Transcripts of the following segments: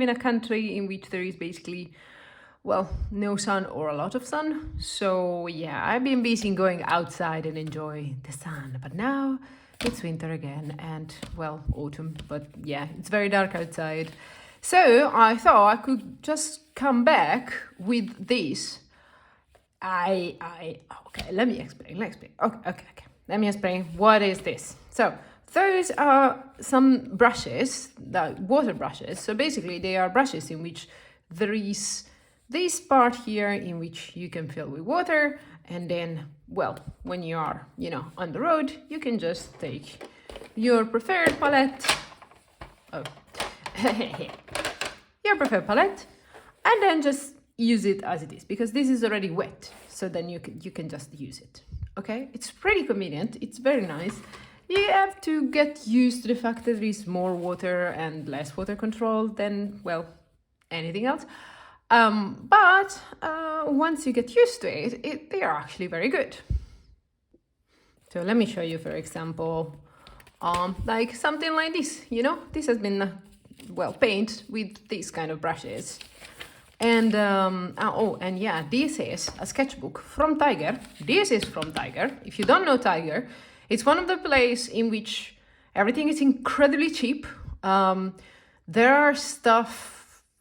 in a country in which there is basically, well, no sun or a lot of sun. So yeah, I've been busy going outside and enjoy the sun. But now it's winter again and, well, autumn. But yeah, it's very dark outside. So I thought I could just come back with this. Okay, let me explain. Okay. Let me explain what is this. So those are some brushes, the water brushes. So basically they are brushes in which there is this part here in which you can fill with water, and then, well, when you are, on the road, you can just take your preferred palette. Your preferred palette, and then just use it as it is, because this is already wet, so then you can just use it. Okay, it's pretty convenient, it's very nice. You have to get used to the fact that there is more water and less water control than, well, anything else. But once you get used to it, they are actually very good. So let me show you, for example, like something like this. This has been painted with these kind of brushes. And and yeah, this is a sketchbook from Tiger. This is from Tiger. If you don't know Tiger, it's one of the places in which everything is incredibly cheap. There are stuff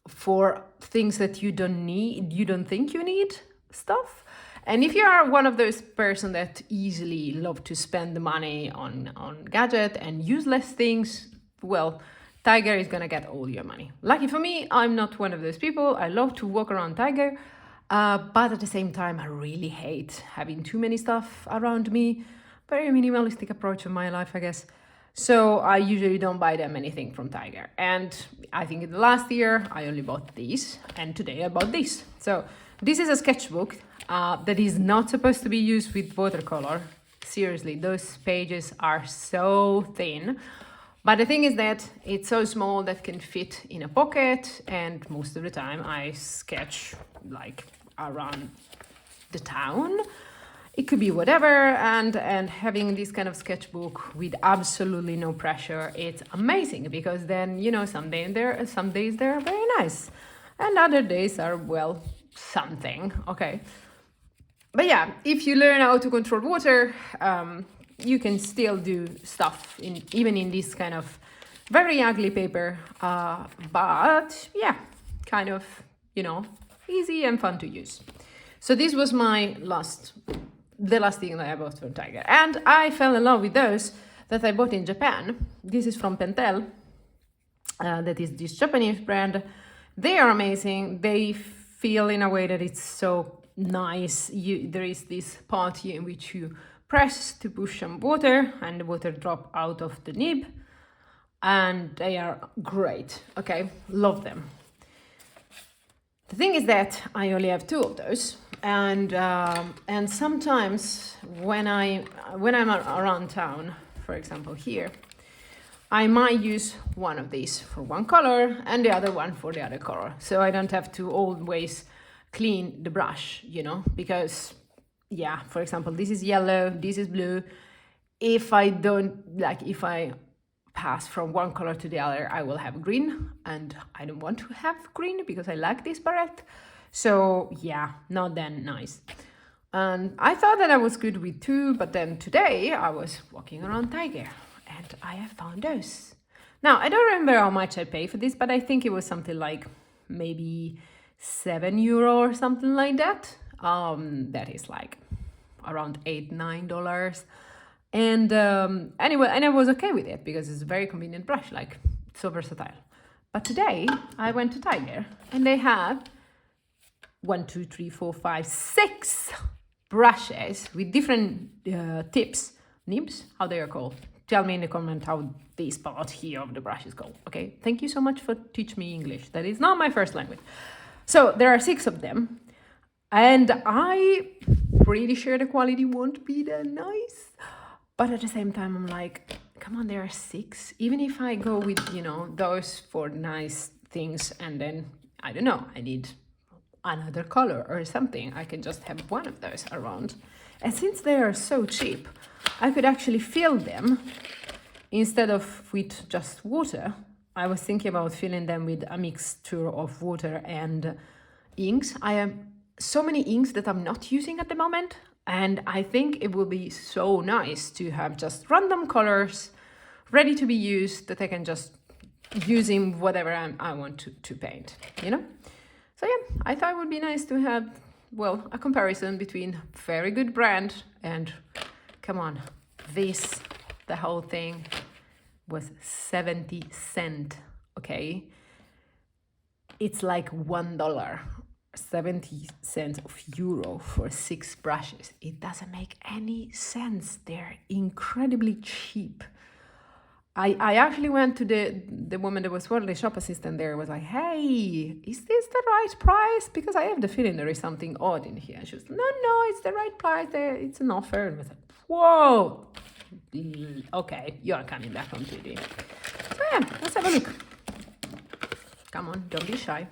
for things that you don't need, you don't think you need stuff. And if you are one of those person that easily love to spend the money on gadget and useless things, well, Tiger is gonna get all your money. Lucky for me, I'm not one of those people. I love to walk around Tiger, but at the same time, I really hate having too many stuff around me. Very minimalistic approach of my life, I guess. So I usually don't buy them anything from Tiger. And I think in the last year, I only bought these, and today I bought this. So this is a sketchbook that is not supposed to be used with watercolor. Seriously, those pages are so thin. But the thing is that it's so small that can fit in a pocket, and most of the time I sketch like around the town. It could be whatever, and having this kind of sketchbook with absolutely no pressure, it's amazing, because then, some days they're very nice, and other days are, well, something, okay? But yeah, if you learn how to control water, you can still do stuff even in this kind of very ugly paper, but yeah, kind of, easy and fun to use. So this was the last thing that I bought from Tiger, and I fell in love with those that I bought in Japan. This is from Pentel, that is this Japanese brand. They are amazing. They feel in a way that it's so nice. There is this part here in which you press to push some water, and the water drop out of the nib, and they are great. Okay, love them. The thing is that I only have 2 of those, and sometimes when I'm around town, for example here, I might use one of these for one color and the other one for the other color, so I don't have to always clean the brush, because, yeah, for example, this is yellow, this is blue. If I pass from one color to the other, I will have green, and I don't want to have green because I like this palette. So yeah, not that nice. And I thought that I was good with 2, but then today I was walking around Tiger and I have found those. Now, I don't remember how much I paid for this, but I think it was something like maybe €7 or something like that. That is like around $8-9. And anyway, and I was okay with it because it's a very convenient brush, like so versatile. But today I went to Tiger and they have 6 brushes with different tips, nibs, how they are called. Tell me in the comment how this part here of the brush is called. Okay, thank you so much for teaching me English. That is not my first language. So there are 6 of them, and I'm pretty sure the quality won't be that nice. But at the same time, I'm like, come on, there are 6. Even if I go with, those for nice things, and then, I don't know, I need another color or something, I can just have one of those around. And since they are so cheap, I could actually fill them instead of with just water. I was thinking about filling them with a mixture of water and inks. I have so many inks that I'm not using at the moment, and I think it will be so nice to have just random colors ready to be used that I can just use in whatever I want to paint, you know? So yeah, I thought it would be nice to have, well, a comparison between very good brand and, come on, this, the whole thing was 70 cents, okay? It's like $1, 70 cents of euro for 6 brushes. It doesn't make any sense. They're incredibly cheap. I actually went to the woman that was the shop assistant there, was like, hey, is this the right price? Because I have the feeling there is something odd in here. She was, no, it's the right price. It's an offer. And I was like, whoa, okay, you are coming back on TV. So yeah, let's have a look. Come on, don't be shy.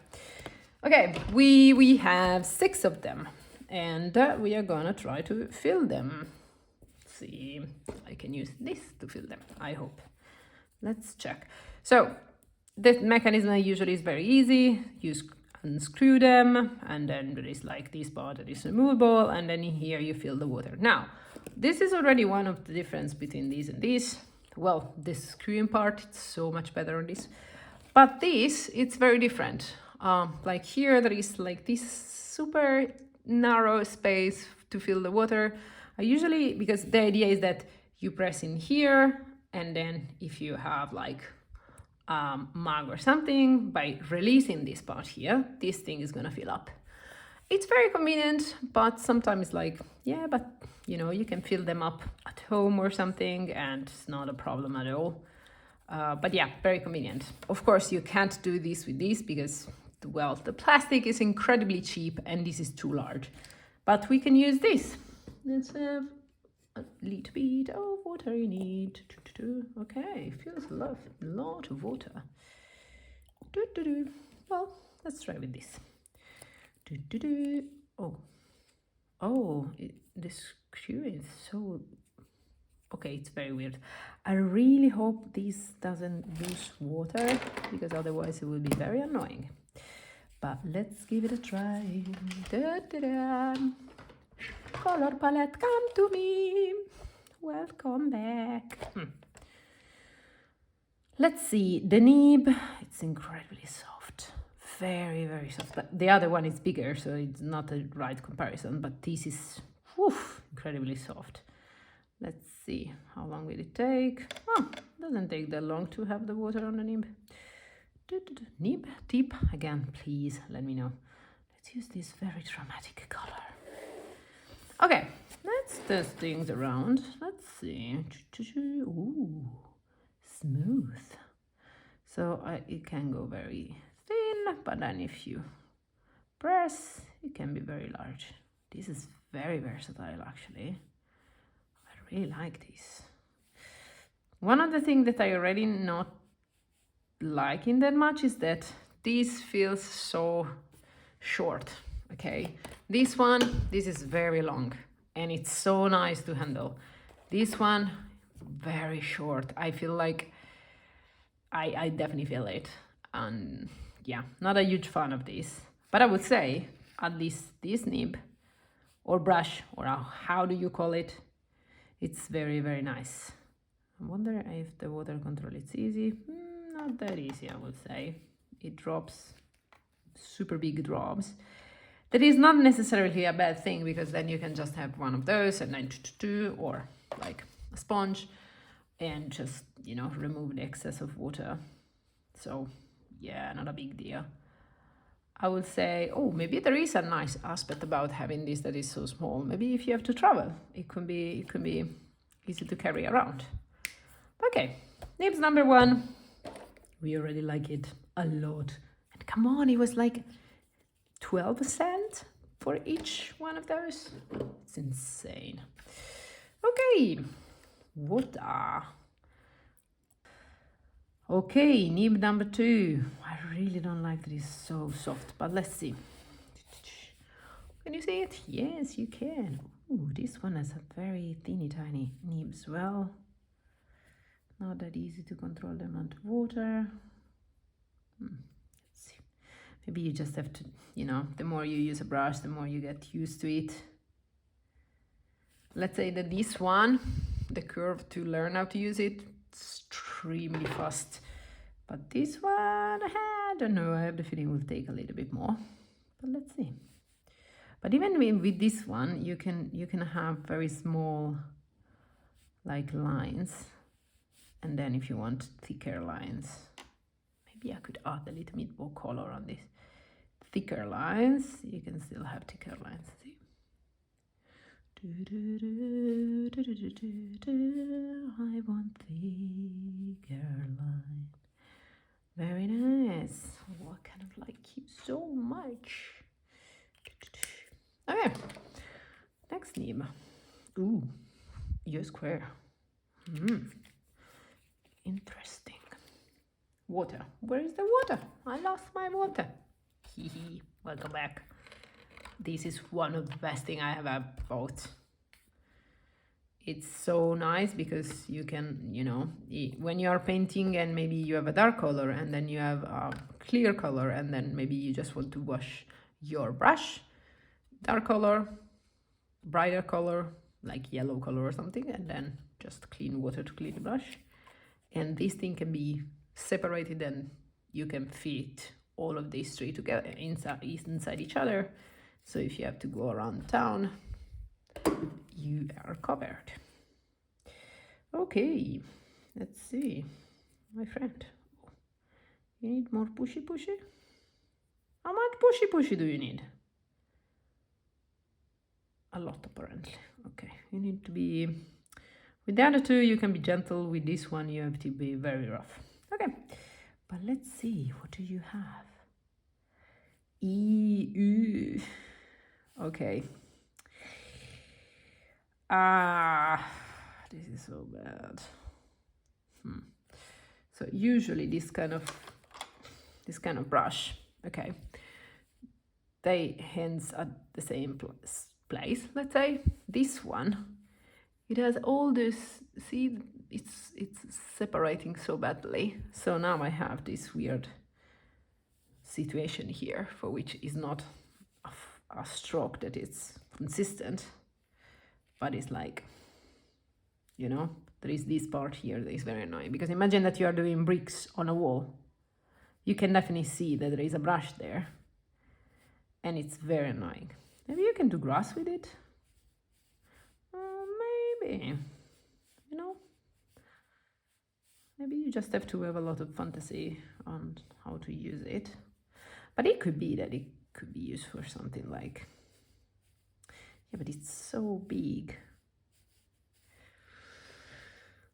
Okay, we have 6 of them, and we are gonna try to fill them. Let's see, I can use this to fill them, I hope. Let's check. So the mechanism usually is very easy. You unscrew them, and then there is like this part that is removable, and then in here you fill the water. Now, this is already one of the difference between these and these. Well, this screwing part, it's so much better on this. But this, it's very different. Like here, there is like this super narrow space to fill the water. I usually, because the idea is that you press in here, and then if you have like mug or something, by releasing this part here, this thing is gonna fill up. It's very convenient, but sometimes like, yeah, but you know, you can fill them up at home or something, and it's not a problem at all. But yeah, very convenient. Of course, you can't do this with this because, well, the plastic is incredibly cheap and this is too large. But we can use this. Let's have a little bit of water in it. Okay, feels a lot of water. Well, let's try with this. Oh, the screw is so... Okay, it's very weird. I really hope this doesn't lose water, because otherwise it will be very annoying. But let's give it a try. Color palette, come to me. Welcome back. Let's see, the nib, it's incredibly soft. Very, very soft. But the other one is bigger, so it's not a right comparison, but this is incredibly soft. Let's see, how long will it take? Oh, doesn't take that long to have the water on the nib. Nib tip, again, please let me know. Let's use this very dramatic color. Okay, let's test things around. Let's see. Ooh, smooth. So it can go very thin, but then if you press, it can be very large. This is very versatile, actually. I really like this. One of the things that I already not liking that much is that this feels so short. Okay, this is very long and it's so nice to handle. This one, very short. I feel like I definitely feel it, and yeah, not a huge fan of this. But I would say at least this nib or brush, or how do you call it, it's very, very nice. I wonder if the water control is easy. Not that easy, I would say. It drops super big drops. That is not necessarily a bad thing, because then you can just have one of those and then or like a sponge and just, you know, remove the excess of water. So yeah, not a big deal. I would say, oh, maybe there is a nice aspect about having this that is so small. Maybe if you have to travel, it can be easy to carry around. Okay, nibs number 1. We already like it a lot. And come on, it was like 12 cents for each one of those. It's insane. Okay, water. Okay, nib number 2. I really don't like that it's so soft, but let's see. Can you see it? Yes, you can. Ooh, this one has a very teeny tiny nib as well. Not that easy to control the amount of water. Let's see. Maybe you just have to, you know, the more you use a brush, the more you get used to it. Let's say that this one, the curve to learn how to use it, extremely fast. But this one, I don't know, I have the feeling will take a little bit more. But let's see. But even with this one, you can have very small like lines. And then if you want thicker lines, maybe I could add a little bit more color on this. Thicker lines, you can still have thicker lines. See? I want thicker line. Very nice. Oh, I kind of like you so much. Okay, next nib. Ooh, U square. Interesting. Water. Where is the water? I lost my water. Hehe. Welcome back. This is one of the best things I have ever bought. It's so nice because you can, you know, when you are painting and maybe you have a dark color and then you have a clear color and then maybe you just want to wash your brush, dark color, brighter color, like yellow color or something, and then just clean water to clean the brush. And this thing can be separated and you can fit all of these three together inside each other. So if you have to go around town, you are covered. Okay, let's see, my friend. You need more pushy? How much pushy do you need? A lot, apparently. Okay, you need to be, with the other two you can be gentle, with this one you have to be very rough. Okay, but let's see, what do you have? Okay. This is so bad. So usually this kind of brush, okay, they hands at the same place. Let's say this one, it has all this. See, it's separating so badly. So now I have this weird situation here, for which is not a stroke that is consistent, but it's like, you know, there is this part here that is very annoying, because imagine that you are doing bricks on a wall. You can definitely see that there is a brush there, and it's very annoying. Maybe you can do grass with it. Maybe, you know, maybe you just have to have a lot of fantasy on how to use it. But it could be that it could be used for something like, yeah, but it's so big.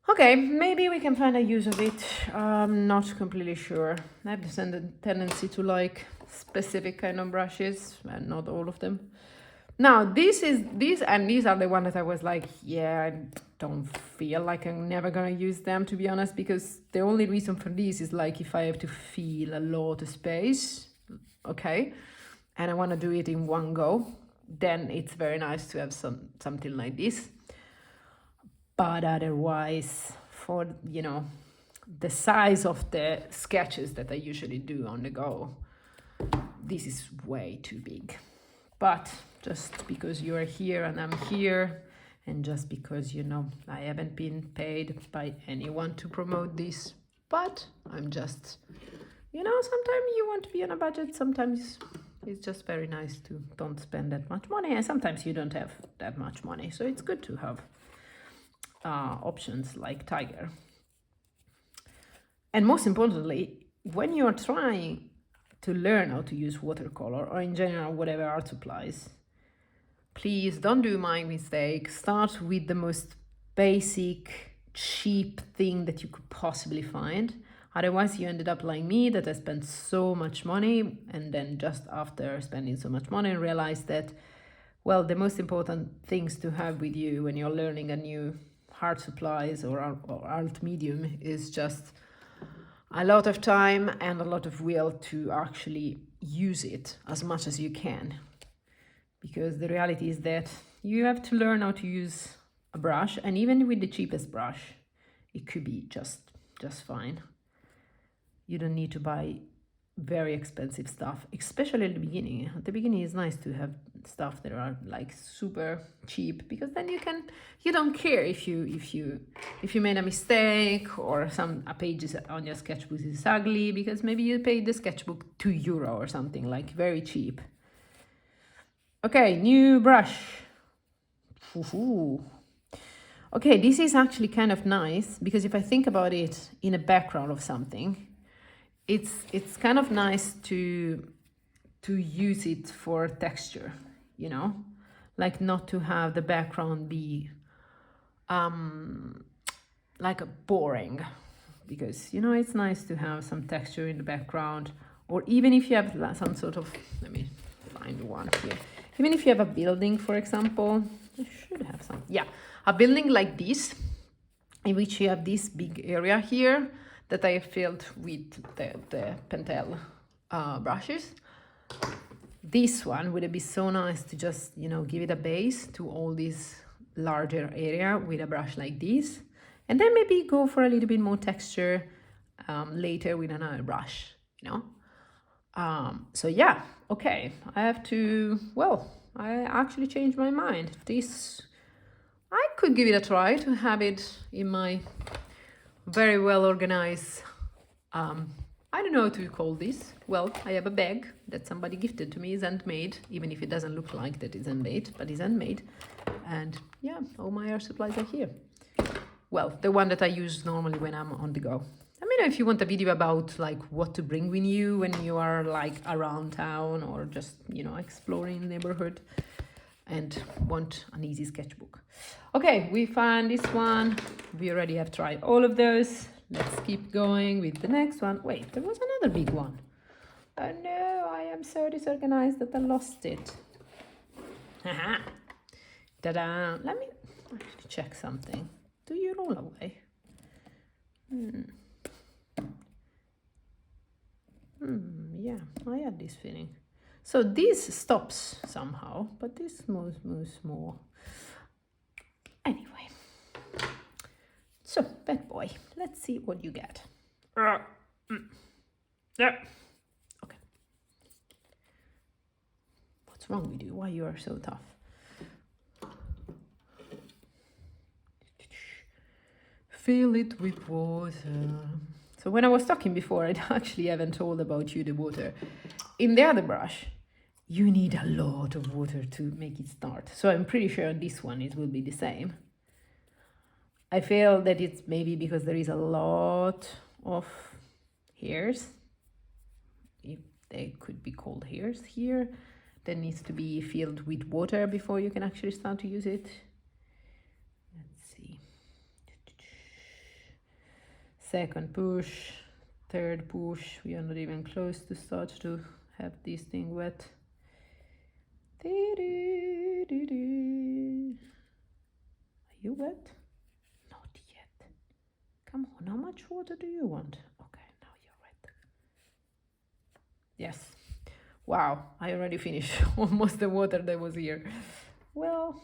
Okay, maybe we can find a use of it. I'm not completely sure. I have the tendency to like specific kind of brushes, and not all of them. Now, these are the ones that I was like, yeah, I don't feel like I'm never gonna use them, to be honest, because the only reason for this is like if I have to fill a lot of space, okay, and I want to do it in one go, then it's very nice to have something like this. But otherwise, for, you know, the size of the sketches that I usually do on the go, this is way too big. But just because you are here and I'm here, and just because, you know, I haven't been paid by anyone to promote this, but I'm just, you know, sometimes you want to be on a budget, sometimes it's just very nice to don't spend that much money, and sometimes you don't have that much money, so it's good to have options like Tiger. And most importantly, when you're trying to learn how to use watercolor, or in general whatever art supplies, please don't do my mistake. Start with the most basic, cheap thing that you could possibly find. Otherwise you ended up like me, that I spent so much money, and then just after spending so much money realized that, well, the most important things to have with you when you're learning a new art supplies or art medium is just a lot of time and a lot of will to actually use it as much as you can. Because the reality is that you have to learn how to use a brush, and even with the cheapest brush, it could be just fine. You don't need to buy very expensive stuff, especially at the beginning. At the beginning, it's nice to have stuff that are like super cheap, because then you don't care if you made a mistake, or a page on your sketchbook is ugly, because maybe you paid the sketchbook €2 or something, like very cheap. Okay, new brush. Ooh. Okay, this is actually kind of nice, because if I think about it in a background of something, it's kind of nice to use it for texture, you know, like not to have the background be like a boring, because, you know, it's nice to have some texture in the background. Or even if you have some sort of, let me find one here, even if you have a building, for example, I should have some, yeah, a building like this, in which you have this big area here that I filled with the Pentel brushes. This one would be so nice to just, you know, give it a base to all this larger area with a brush like this, and then maybe go for a little bit more texture later with another brush, you know. So yeah, okay, I actually changed my mind. This, I could give it a try to have it in my very well organized, I don't know what to call this. Well, I have a bag that somebody gifted to me, is handmade, even if it doesn't look like that it's handmade, but it's handmade. And yeah, all my art supplies are here. Well, the one that I use normally when I'm on the go. Let me know if you want a video about like what to bring with you when you are like around town, or just, you know, exploring the neighborhood and want an easy sketchbook. Okay, we found this one. We already have tried all of those. Let's keep going with the next one. Wait, there was another big one. Oh no, I am so disorganized that I lost it. Haha. Ta-da. Let me actually check something. Do you roll away? Yeah, I had this feeling. So this stops somehow, but this moves more. Anyway. So, bad boy, let's see what you get. Yeah. Okay. What's wrong with you? Why you are so tough? Fill it with water. So when I was talking before, I actually haven't told about you the water. In the other brush, you need a lot of water to make it start. So I'm pretty sure on this one it will be the same. I feel that it's maybe because there is a lot of hairs, if they could be called hairs here, that needs to be filled with water before you can actually start to use it. Let's see. Second push, third push. We are not even close to start to have this thing wet. Are you wet? Come on, how much water do you want? Okay, now you're wet. Yes. Wow, I already finished almost the water that was here. Well,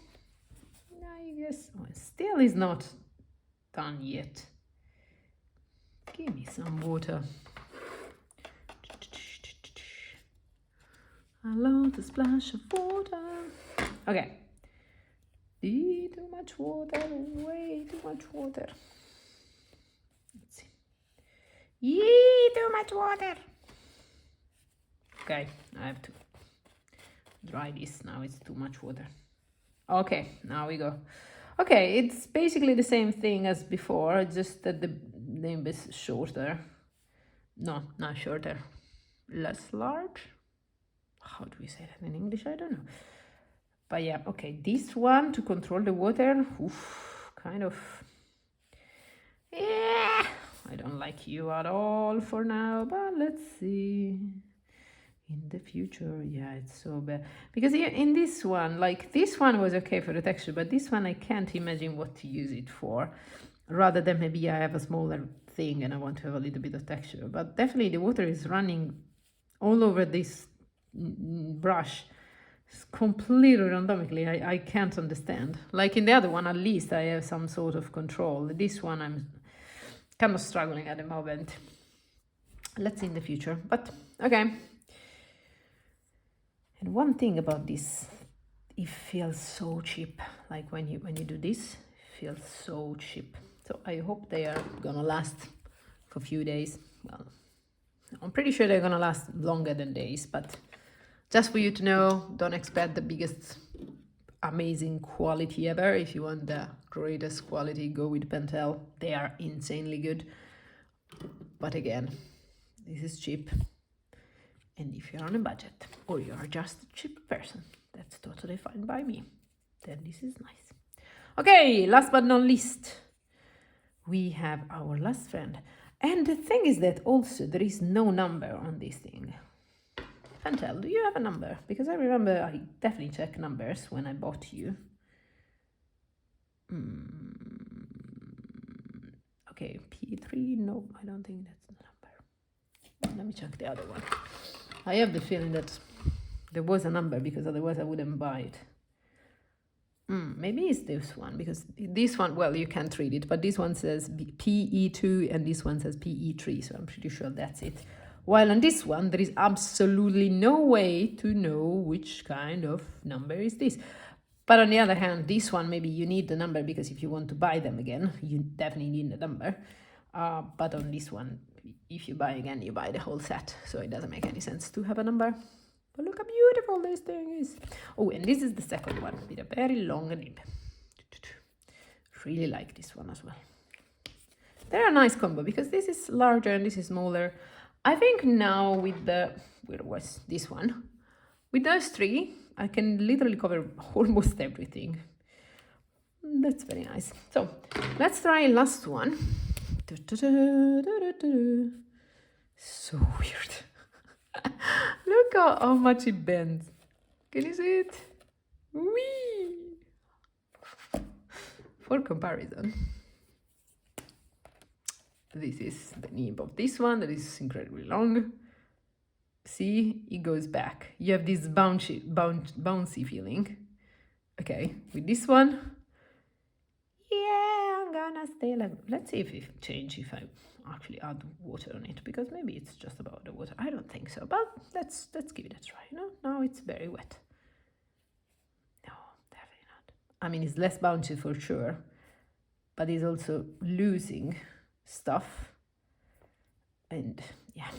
I guess still is not done yet. Give me some water. A lot of splash of water. Okay. Too much water, way too much water. Let's see. Too much water. Okay, I have to dry this now. It's too much water. Okay, now we go. Okay, it's basically the same thing as before, just that the nib is shorter. No, not shorter. Less large. How do we say that in English? I don't know. But yeah, okay, this one to control the water. Oof, kind of. Yeah, I don't like you at all for now, but let's see. In the future, yeah, it's so bad. Because in this one, like this one was okay for the texture, but this one I can't imagine what to use it for. Rather than maybe I have a smaller thing and I want to have a little bit of texture. But definitely the water is running all over this brush. It's completely randomically. I can't understand. Like in the other one, at least I have some sort of control. This one I'm kind of struggling at the moment. Let's see in the future. But Okay. And one thing about this, it feels so cheap. Like when you do this, it feels so cheap. So I hope they are gonna last for a few days. Well, I'm pretty sure they're gonna last longer than days, but just for you to know, don't expect the biggest amazing quality ever. If you want the greatest quality, go with Pentel. They are insanely good. But again, this is cheap. And if you're on a budget or you're just a cheap person, that's totally fine by me. Then this is nice. Okay, last but not least, we have our last friend. And the thing is that also there is no number on this thing. Pentel, do you have a number? Because I remember I definitely check numbers when I bought you. Okay, P3, no, I don't think that's the number. Let me check the other one. I have the feeling that there was a number because otherwise I wouldn't buy it. Maybe it's this one because this one, well, you can't read it, but this one says PE2 and this one says PE3, so I'm pretty sure that's it. While on this one, there is absolutely no way to know which kind of number is this. But on the other hand, this one, maybe you need the number because if you want to buy them again, you definitely need the number. But on this one, if you buy again, you buy the whole set. So it doesn't make any sense to have a number. But look how beautiful this thing is. Oh, and this is the second one with a very long nib. Really like this one as well. They're a nice combo because this is larger and this is smaller. I think now with the, where was this one? With those three, I can literally cover almost everything. That's very nice. So let's try last one. So weird. Look how much it bends. Can you see it? Whee! For comparison, this is the nib of this one that is incredibly long. See, it goes back. You have this bouncy feeling. Okay, with this one, yeah, I'm gonna stay like. Let's see if it changes if I actually add water on it, because maybe it's just about the water. I don't think so, but let's give it a try. You know, now it's very wet. No, definitely not. I mean, it's less bouncy for sure, but it's also losing stuff. And yeah,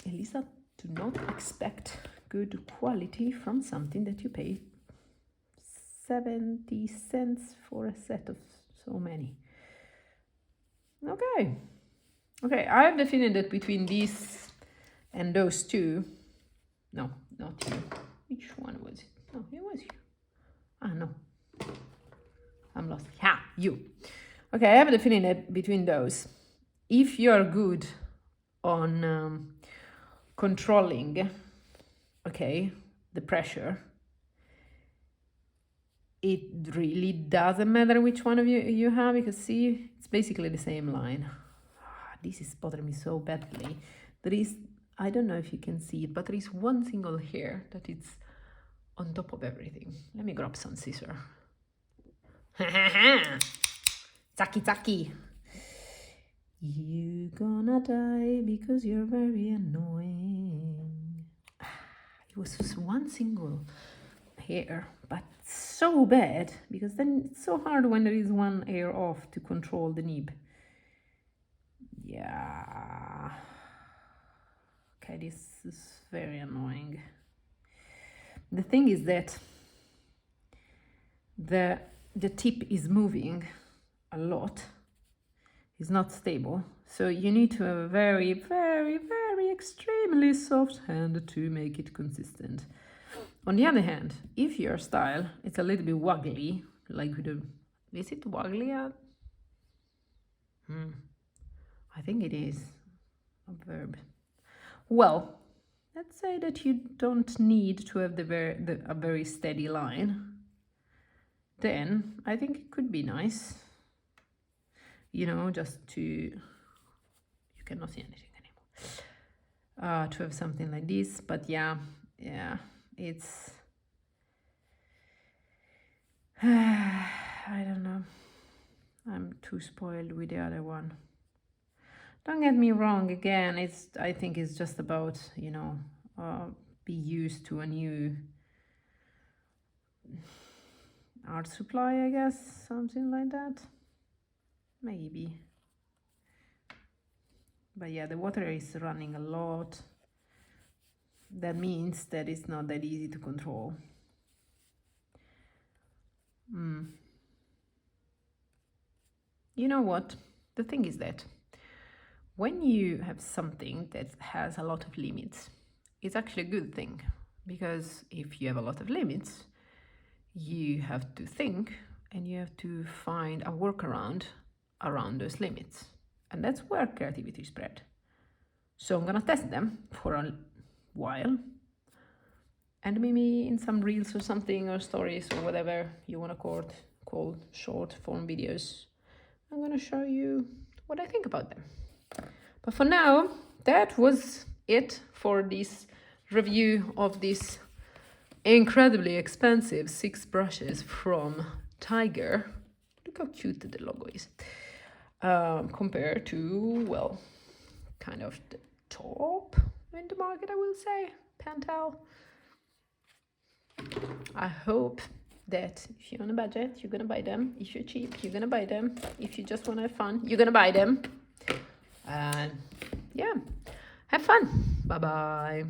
Elisa, do not expect good quality from something that you pay 70 cents for a set of so many. Okay, I have the feeling that between these and those two, no, not you. Which one was it? No, it was you. Ah, no. I'm lost. Yeah, you. Okay, I have the feeling that between those, if you're good on controlling, okay, the pressure, it really doesn't matter which one of you have, because see, it's basically the same line. This is bothering me so badly. There is, I don't know if you can see it, but there is one single hair that is on top of everything. Let me grab some scissors. Taki. You're gonna die because you're very annoying. It was just one single hair, but so bad, because then it's so hard when there is one hair off to control the nib. Yeah. Okay, this is very annoying. The thing is that the tip is moving a lot. It's not stable. So you need to have a very, very, very extremely soft hand to make it consistent. On the other hand, if your style it's a little bit woggly, like with a, is it woggly? I think it is a verb. Well, let's say that you don't need to have a very steady line. Then I think it could be nice, you know, just to, you cannot see anything anymore, to have something like this. But yeah, it's I don't know, I'm too spoiled with the other one. Don't get me wrong, again, I think it's just about, be used to a new art supply, I guess, something like that. Maybe. But yeah, the water is running a lot. That means that it's not that easy to control. You know what? The thing is that when you have something that has a lot of limits, it's actually a good thing, because if you have a lot of limits, you have to think and you have to find a workaround around those limits. And that's where creativity is spread. So I'm gonna test them for a while, and maybe in some reels or something, or stories, or whatever you want to call short form videos, I'm gonna show you what I think about them. But for now, that was it for this review of these incredibly expensive 6 brushes from Tiger. Look how cute the logo is. Compared to, well, kind of the top in the market, I will say, Pentel. I hope that if you're on a budget, you're gonna buy them. If you're cheap, you're gonna buy them. If you just wanna have fun, you're gonna buy them. And yeah, have fun. Bye bye.